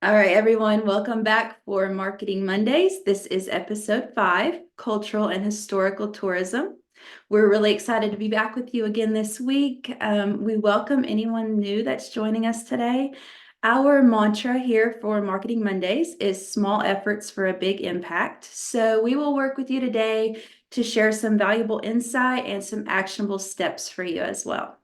All right, everyone, welcome back for Marketing Mondays. This is episode 5, Cultural and Historical Tourism. We're really excited to be back with you again this week. We welcome anyone new that's joining us today. Our mantra here for Marketing Mondays is small efforts for a big impact. So we will work with you today to share some valuable insight and some actionable steps for you as well.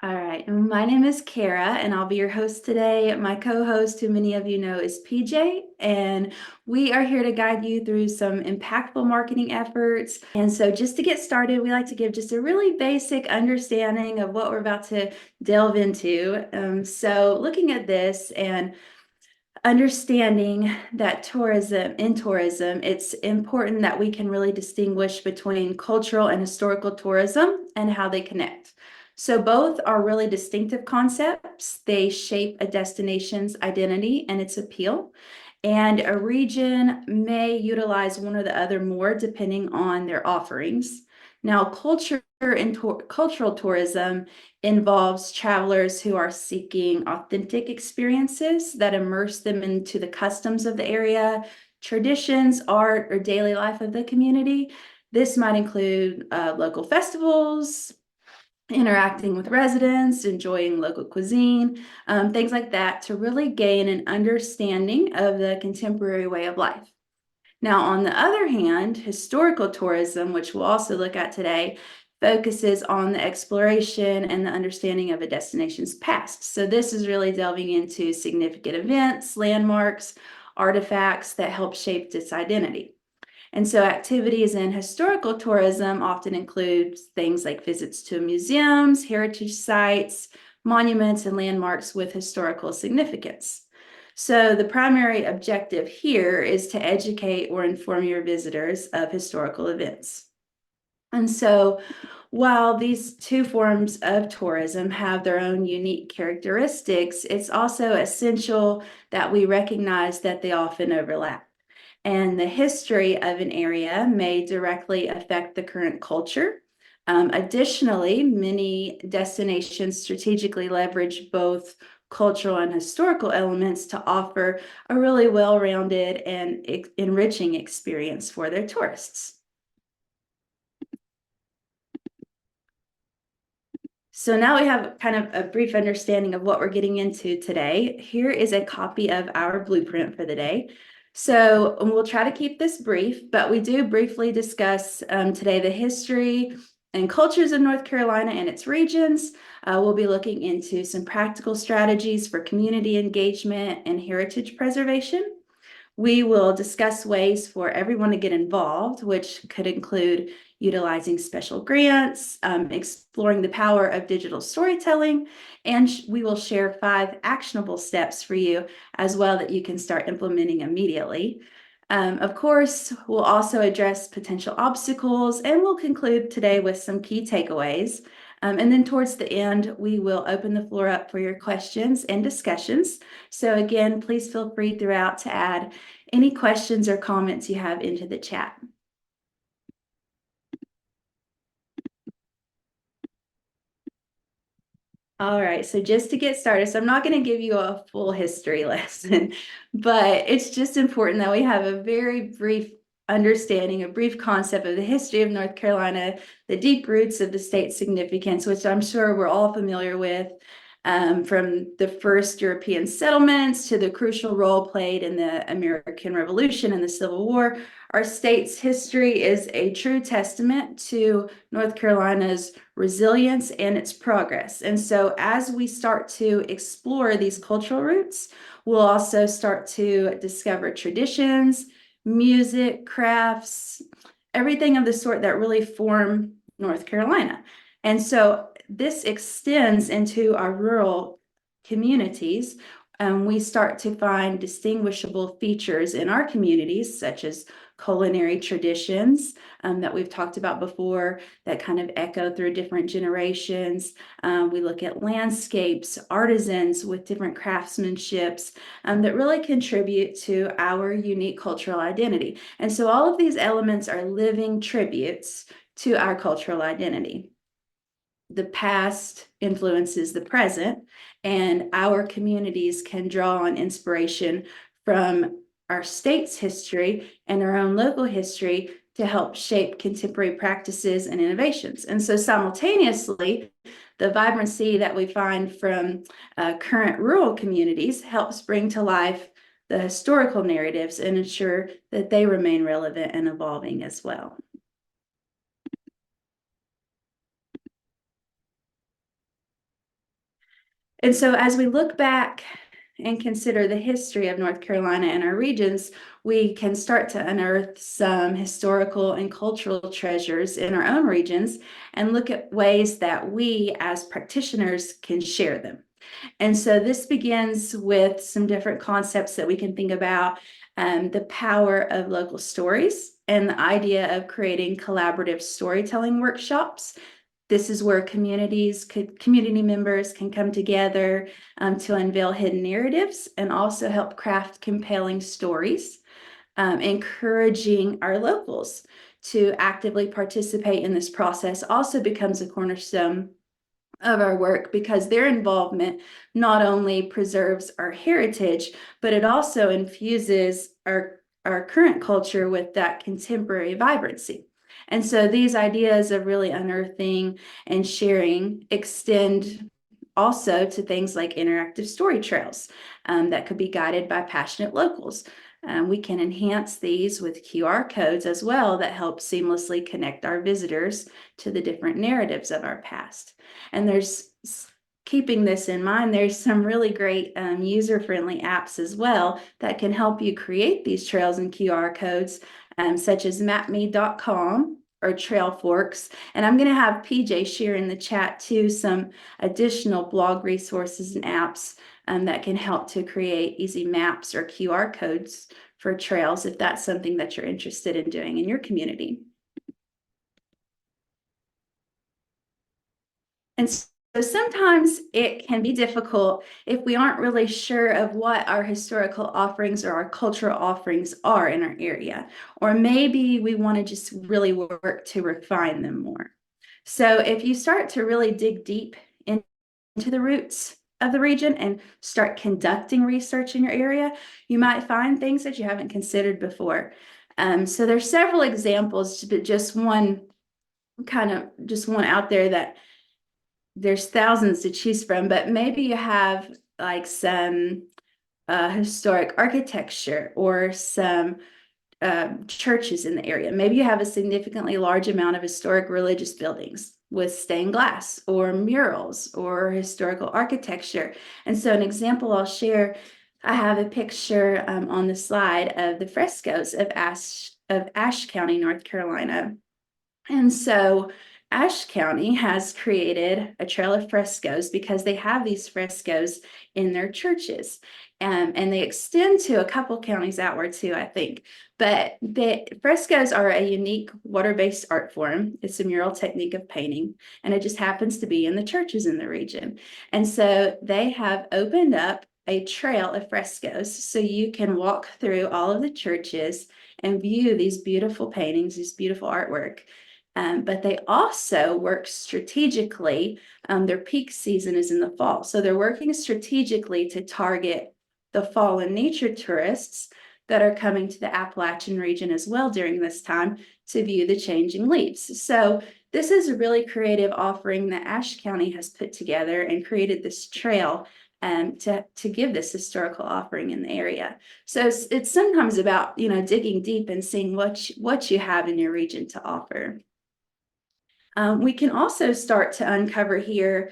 All right, my name is Kara, and I'll be your host today. My co-host, who many of you know, is PJ, and we are here to guide you through some impactful marketing efforts. And so just to get started, we like to give just a really basic understanding of what we're about to delve into. So looking at this and understanding that in tourism, it's important that we can really distinguish between cultural and historical tourism and how they connect. So both are really distinctive concepts. They shape a destination's identity and its appeal. And a region may utilize one or the other more depending on their offerings. Now, cultural tourism involves travelers who are seeking authentic experiences that immerse them into the customs of the area, traditions, art, or daily life of the community. This might include local festivals, interacting with residents, enjoying local cuisine, things like that to really gain an understanding of the contemporary way of life. Now, on the other hand, historical tourism, which we'll also look at today, focuses on the exploration and the understanding of a destination's past. So this is really delving into significant events, landmarks, artifacts that help shape its identity. And so activities in historical tourism often include things like visits to museums, heritage sites, monuments, and landmarks with historical significance. So the primary objective here is to educate or inform your visitors of historical events. And so while these two forms of tourism have their own unique characteristics, it's also essential that we recognize that they often overlap. And the history of an area may directly affect the current culture. Additionally, many destinations strategically leverage both cultural and historical elements to offer a really well-rounded and enriching experience for their tourists. So now we have kind of a brief understanding of what we're getting into today. Here is a copy of our blueprint for the day. So we'll try to keep this brief, but we do briefly discuss today the history and cultures of North Carolina and its regions. We'll be looking into some practical strategies for community engagement and heritage preservation. We will discuss ways for everyone to get involved, which could include utilizing special grants, exploring the power of digital storytelling, and we will share 5 actionable steps for you as well that you can start implementing immediately. Of course, we'll also address potential obstacles, and we'll conclude today with some key takeaways. And then towards the end, we will open the floor up for your questions and discussions. So again, please feel free throughout to add any questions or comments you have into the chat. All right, so just to get started, so I'm not going to give you a full history lesson, but it's just important that we have a very brief understanding, a brief concept of the history of North Carolina, the deep roots of the state's significance, which I'm sure we're all familiar with, from the first European settlements to the crucial role played in the American Revolution and the Civil War. Our state's history is a true testament to North Carolina's resilience and its progress. And so as we start to explore these cultural roots, we'll also start to discover traditions, music, crafts, everything of the sort that really form North Carolina. And so this extends into our rural communities. We start to find distinguishable features in our communities, such as culinary traditions that we've talked about before that kind of echo through different generations. We look at landscapes, artisans with different craftsmanships that really contribute to our unique cultural identity. And so all of these elements are living tributes to our cultural identity. the past influences the present, and our communities can draw on inspiration from our state's history and our own local history to help shape contemporary practices and innovations. And so simultaneously, the vibrancy that we find from current rural communities helps bring to life the historical narratives and ensure that they remain relevant and evolving as well. And so as we look back and consider the history of North Carolina and our regions, we can start to unearth some historical and cultural treasures in our own regions and look at ways that we as practitioners can share them. And so this begins with some different concepts that we can think about, the power of local stories and the idea of creating collaborative storytelling workshops. This is where community members can come together to unveil hidden narratives and also help craft compelling stories, encouraging our locals to actively participate in this process also becomes a cornerstone of our work, because their involvement not only preserves our heritage, but it also infuses our current culture with that contemporary vibrancy. And so these ideas of really unearthing and sharing extend also to things like interactive story trails that could be guided by passionate locals. We can enhance these with QR codes as well that help seamlessly connect our visitors to the different narratives of our past. And keeping this in mind, there's some really great user-friendly apps as well that can help you create these trails and QR codes, such as mapme.com or Trailforks. And I'm going to have PJ share in the chat too some additional blog resources and apps that can help to create easy maps or QR codes for trails if that's something that you're interested in doing in your community. And so sometimes it can be difficult if we aren't really sure of what our historical offerings or our cultural offerings are in our area, or maybe we want to just really work to refine them more. So if you start to really dig deep into the roots of the region and start conducting research in your area, you might find things that you haven't considered before. So there's several examples, but just one out there that there's thousands to choose from, but maybe you have like some historic architecture or some churches in the area. Maybe you have a significantly large amount of historic religious buildings with stained glass or murals or historical architecture. And so an example I'll share, I have a picture on the slide of the frescoes of Ashe County, North Carolina. And so Ashe County has created a trail of frescoes because they have these frescoes in their churches. And they extend to a couple counties outward too, I think. But the frescoes are a unique water-based art form. It's a mural technique of painting, and it just happens to be in the churches in the region. And so they have opened up a trail of frescoes so you can walk through all of the churches and view these beautiful paintings, this beautiful artwork. But they also work strategically. Their peak season is in the fall. So they're working strategically to target the fall and nature tourists that are coming to the Appalachian region as well during this time to view the changing leaves. So this is a really creative offering that Ashe County has put together and created this trail to give this historical offering in the area. So it's sometimes about, digging deep and seeing what you have in your region to offer. We can also start to uncover here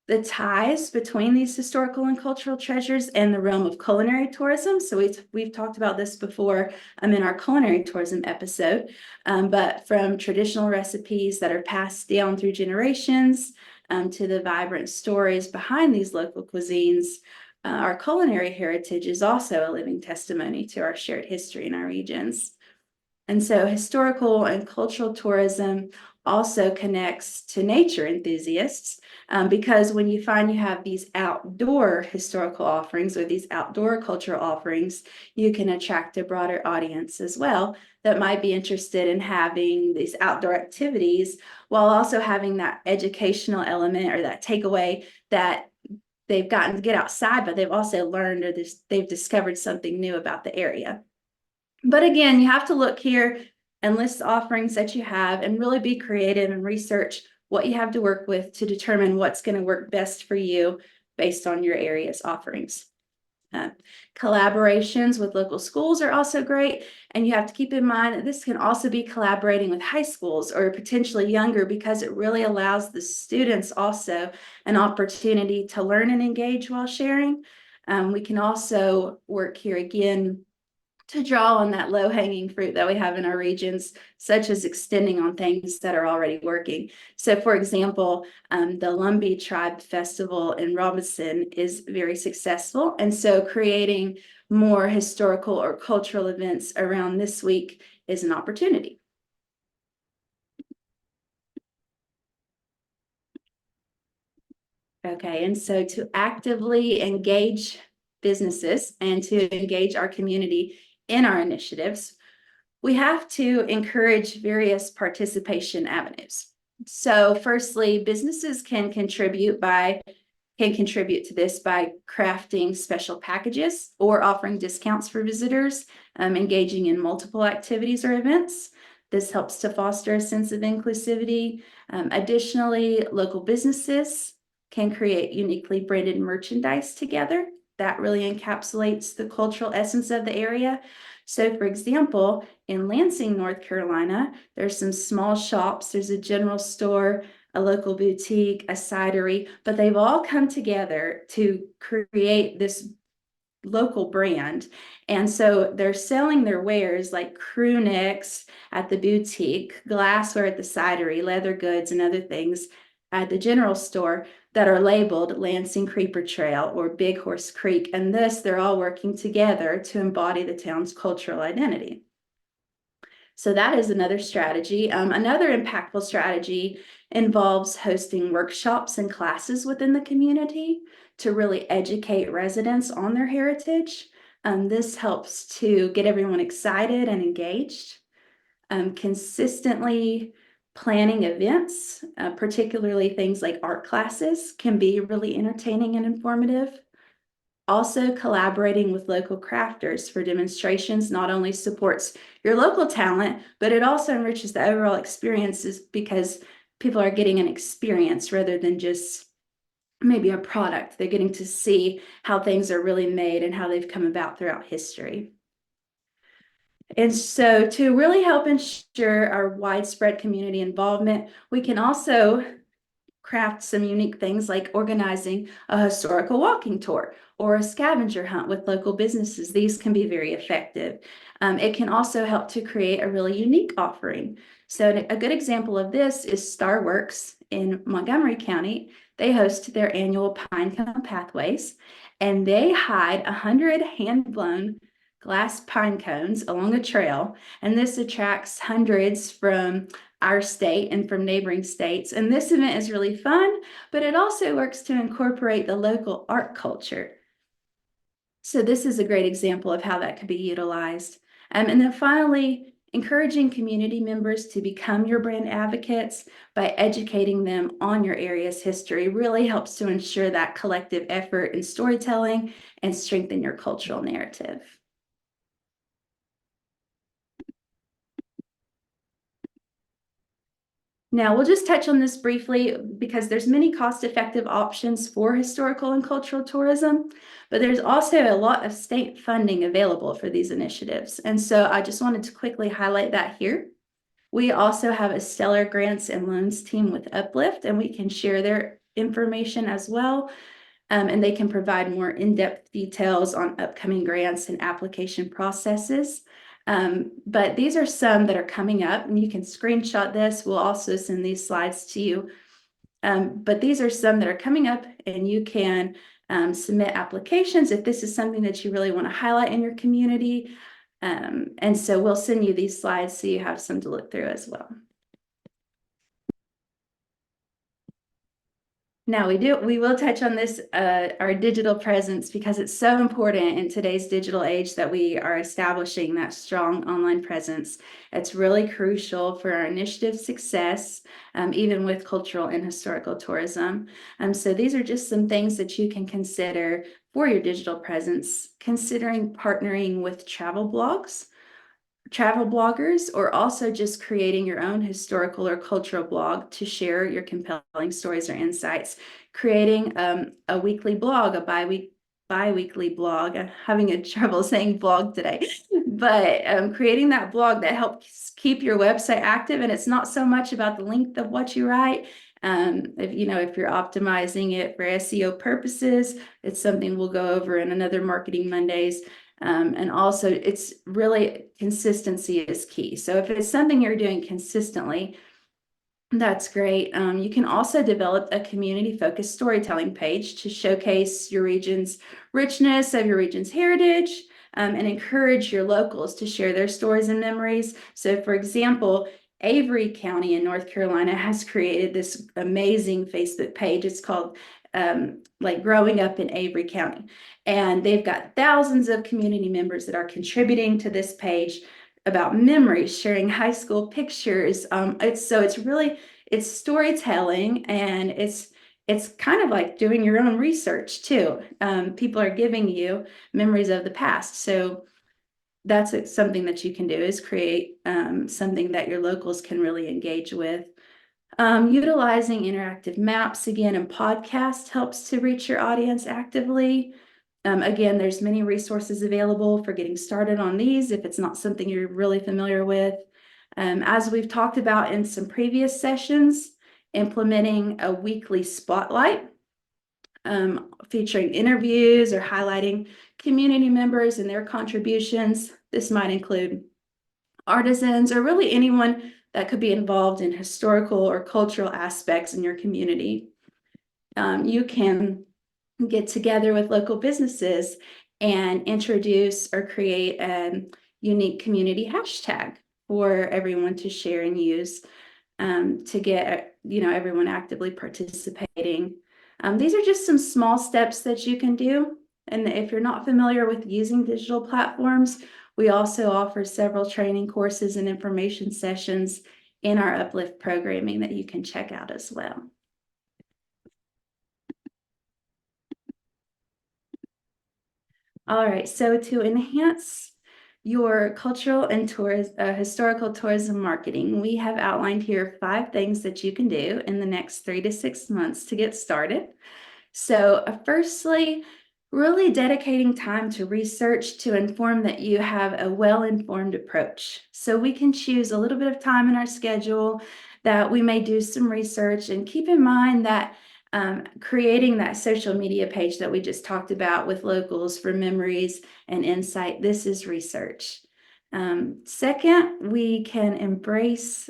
the ties between these historical and cultural treasures and the realm of culinary tourism. So we've talked about this before in our culinary tourism episode, but from traditional recipes that are passed down through generations to the vibrant stories behind these local cuisines, our culinary heritage is also a living testimony to our shared history in our regions. And so historical and cultural tourism also connects to nature enthusiasts, because when you find you have these outdoor historical offerings or these outdoor cultural offerings, you can attract a broader audience as well that might be interested in having these outdoor activities while also having that educational element or that takeaway that they've gotten to get outside, but they've also learned or they've discovered something new about the area. But again, you have to look here and list the offerings that you have and really be creative and research what you have to work with to determine what's going to work best for you based on your area's offerings. Collaborations with local schools are also great, and you have to keep in mind that this can also be collaborating with high schools or potentially younger, because it really allows the students also an opportunity to learn and engage while sharing. We can also work here again to draw on that low-hanging fruit that we have in our regions, such as extending on things that are already working. So for example, the Lumbee Tribe Festival in Robinson is very successful. And so creating more historical or cultural events around this week is an opportunity. Okay, and so to actively engage businesses and to engage our community in our initiatives, we have to encourage various participation avenues. So firstly, businesses can contribute to this by crafting special packages or offering discounts for visitors, engaging in multiple activities or events. This helps to foster a sense of inclusivity. Additionally, local businesses can create uniquely branded merchandise together that really encapsulates the cultural essence of the area. So for example, in Lansing, North Carolina, there's some small shops, there's a general store, a local boutique, a cidery, but they've all come together to create this local brand. And so they're selling their wares like crew necks at the boutique, glassware at the cidery, leather goods, and other things at the general store that are labeled Lansing Creeper Trail or Big Horse Creek. And they're all working together to embody the town's cultural identity. So that is another strategy. Another impactful strategy involves hosting workshops and classes within the community to really educate residents on their heritage. This helps to get everyone excited and engaged. Consistently planning events, particularly things like art classes, can be really entertaining and informative. Also, collaborating with local crafters for demonstrations not only supports your local talent, but it also enriches the overall experiences because people are getting an experience rather than just maybe a product. They're getting to see how things are really made and how they've come about throughout history. And so to really help ensure our widespread community involvement, we can also craft some unique things like organizing a historical walking tour or a scavenger hunt with local businesses. These can be very effective. It can also help to create a really unique offering. So a good example of this is Starworks in Montgomery County. They host their annual Pinecone Pathways, and they hide 100 hand-blown glass pine cones along a trail, and this attracts hundreds from our state and from neighboring states. And this event is really fun, but it also works to incorporate the local art culture. So this is a great example of how that could be utilized. And then finally, encouraging community members to become your brand advocates by educating them on your area's history really helps to ensure that collective effort in storytelling and strengthen your cultural narrative. Now, we'll just touch on this briefly because there's many cost-effective options for historical and cultural tourism, but there's also a lot of state funding available for these initiatives. And so I just wanted to quickly highlight that here. We also have a stellar grants and loans team with Uplift, and we can share their information as well. And they can provide more in-depth details on upcoming grants and application processes. But these are some that are coming up, and you can screenshot this. We'll also send these slides to you. But these are some that are coming up, and you can submit applications if this is something that you really want to highlight in your community. And so we'll send you these slides so you have some to look through as well. Now we will touch on this, our digital presence, because it's so important in today's digital age that we are establishing that strong online presence. It's really crucial for our initiative success, even with cultural and historical tourism. So these are just some things that you can consider for your digital presence, considering partnering with travel bloggers, or also just creating your own historical or cultural blog to share your compelling stories or insights. Creating a weekly blog, a bi-weekly blog. I'm having a trouble saying blog today, but creating that blog that helps keep your website active. And it's not so much about the length of what you write. If you're optimizing it for SEO purposes, it's something we'll go over in another Marketing Mondays. And also, it's really consistency is key. So if it's something you're doing consistently, that's great. You can also develop a community-focused storytelling page to showcase your region's richness of your region's heritage, and encourage your locals to share their stories and memories. So, for example, Avery County in North Carolina has created this amazing Facebook page. It's called like Growing Up in Avery County. And they've got thousands of community members that are contributing to this page about memories, sharing high school pictures. It's storytelling, and it's kind of like doing your own research too. People are giving you memories of the past. So that's something that you can do, is create something that your locals can really engage with. Utilizing interactive maps again and podcast helps to reach your audience actively. Again, there's many resources available for getting started on these if it's not something you're really familiar with. As we've talked about in some previous sessions, implementing a weekly spotlight, featuring interviews or highlighting community members and their contributions. This might include artisans or really anyone that could be involved in historical or cultural aspects in your community. You can get together with local businesses and introduce or create a unique community hashtag for everyone to share and use, to get everyone actively participating. These are just some small steps that you can do. And if you're not familiar with using digital platforms, we also offer several training courses and information sessions in our Uplift programming that you can check out as well. All right, so to enhance your cultural and historical tourism marketing, we have outlined here 5 things that you can do in the next 3 to 6 months to get started. So, firstly, really dedicating time to research to inform that you have a well-informed approach. So we can choose a little bit of time in our schedule that we may do some research, and keep in mind that creating that social media page that we just talked about with locals for memories and insight, this is research. Second, we can embrace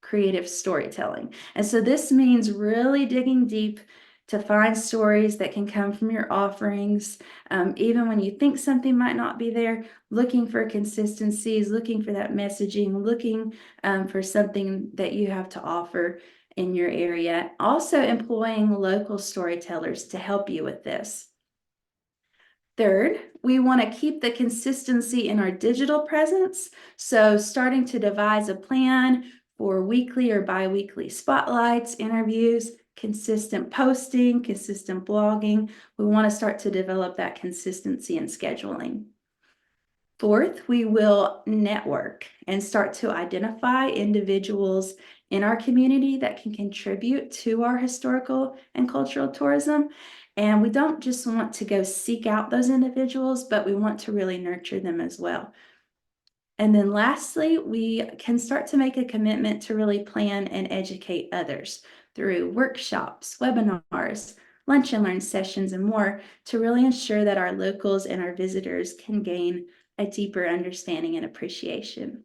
creative storytelling. And so this means really digging deep to find stories that can come from your offerings. Even when you think something might not be there, looking for consistencies, looking for that messaging, looking for something that you have to offer in your area. Also employing local storytellers to help you with this. Third, we want to keep the consistency in our digital presence. So starting to devise a plan for weekly or bi-weekly spotlights, interviews, consistent posting, consistent blogging. We want to start to develop that consistency in scheduling. Fourth, we will network and start to identify individuals in our community that can contribute to our historical and cultural tourism. And we don't just want to go seek out those individuals, but we want to really nurture them as well. And then lastly, we can start to make a commitment to really plan and educate others through workshops, webinars, lunch and learn sessions, and more, to really ensure that our locals and our visitors can gain a deeper understanding and appreciation.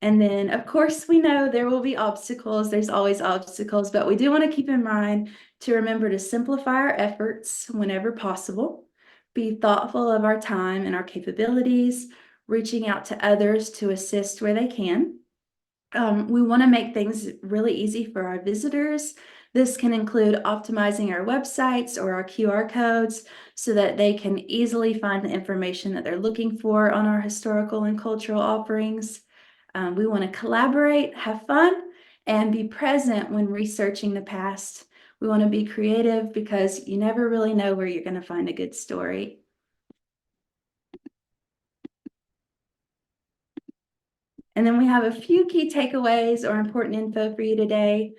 And then, of course, we know there will be obstacles. There's always obstacles, but we do want to keep in mind to remember to simplify our efforts whenever possible, be thoughtful of our time and our capabilities, reaching out to others to assist where they can. We want to make things really easy for our visitors. This can include optimizing our websites or our QR codes so that they can easily find the information that they're looking for on our historical and cultural offerings. We want to collaborate, have fun, and be present when researching the past. We want to be creative because you never really know where you're going to find a good story. And then we have a few key takeaways or important info for you today.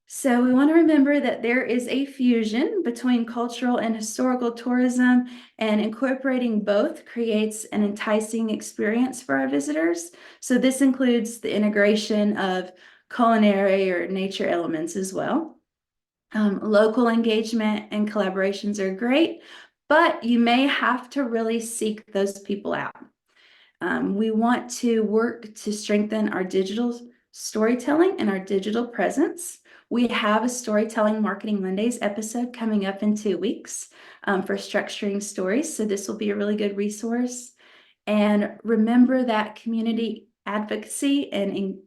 So we want to remember that there is a fusion between cultural and historical tourism, and incorporating both creates an enticing experience for our visitors. So this includes the integration of culinary or nature elements as well. Local engagement and collaborations are great, but you may have to really seek those people out. We want to work to strengthen our digital storytelling and our digital presence. We have a Storytelling Marketing Mondays episode coming up in 2 weeks for structuring stories. So this will be a really good resource. And remember that community advocacy and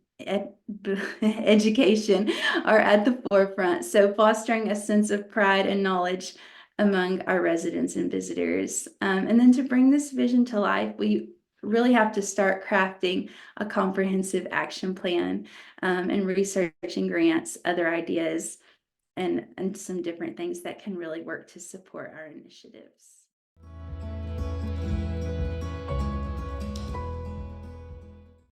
education are at the forefront. So fostering a sense of pride and knowledge among our residents and visitors. And then to bring this vision to life, we really have to start crafting a comprehensive action plan and researching grants, other ideas, and some different things that can really work to support our initiatives.